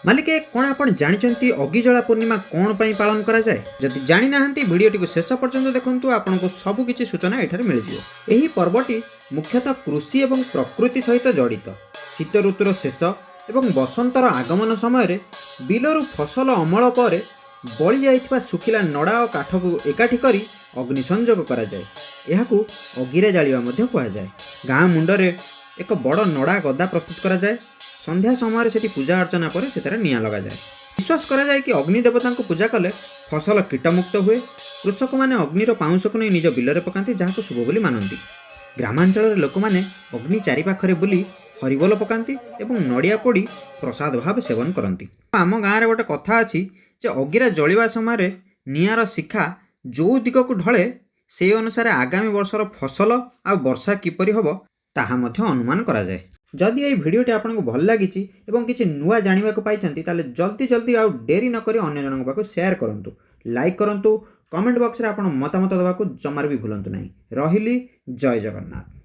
मालिके कौन आपण जानिचंती अगिजला पूर्णिमा कौन पाई पालन करा जाए? जदि जानि नाहंती वीडियोटी को शेष पर्यंत देखंतु आपनको सब किछि सूचना एठारे मिल जिवो। एही पर्वटी मुख्यतः कृषि एवं प्रकृति सहित जड़ित। शीत ऋतुर शेष एवं बसंतर आगमन समय बिलरु फसल अमल पर बळी जाइथिबा सुखिला नड़ा और काठ को एकाठी करी अग्नि संयोग करा जाए। एहाकू अगिरे जालिबा मध्ये कुहा जाए। गाँ मुंडरे एक बड़ नड़ा गदा प्रस्तुत करा जाए। संध्या समय से पूजा अर्चना पर से निआं लगा जाए। विश्वास करा जाए कि अग्नि देवता को पूजा कले फसल कीटमुक्त हुए। कृषक मैंने अग्निर पाउंश को नहीं निज बिलरे पकाती जहाँ शुभ बोली मानती। ग्रामांचल लोक मैंने अग्नि चारिपाखरे बुली हरिबोल पकाती और नड़िया पोड़ी प्रसाद भाव सेवन करती। आम गाँव में गोटे कथा अच्छी जे अगिरा जलिबा समय निआर शिखा जो दिग को ढले से अनुसार आगामी वर्षर फसल आ वर्षा किपरि हब ताहा मध्य अनुमान करा जाए। जदि ये भिडियोटी आपको भल लगी और किसी नुआ जाना पाई ताले जल्दी जल्दी आउ डेरी नक अन्य जन पाक शेयर करूँ, लाइक करूँ, कमेंट बॉक्स रे आपण मतामत देवाक जमार भी भूलु ना। रहिली, जय जगन्नाथ।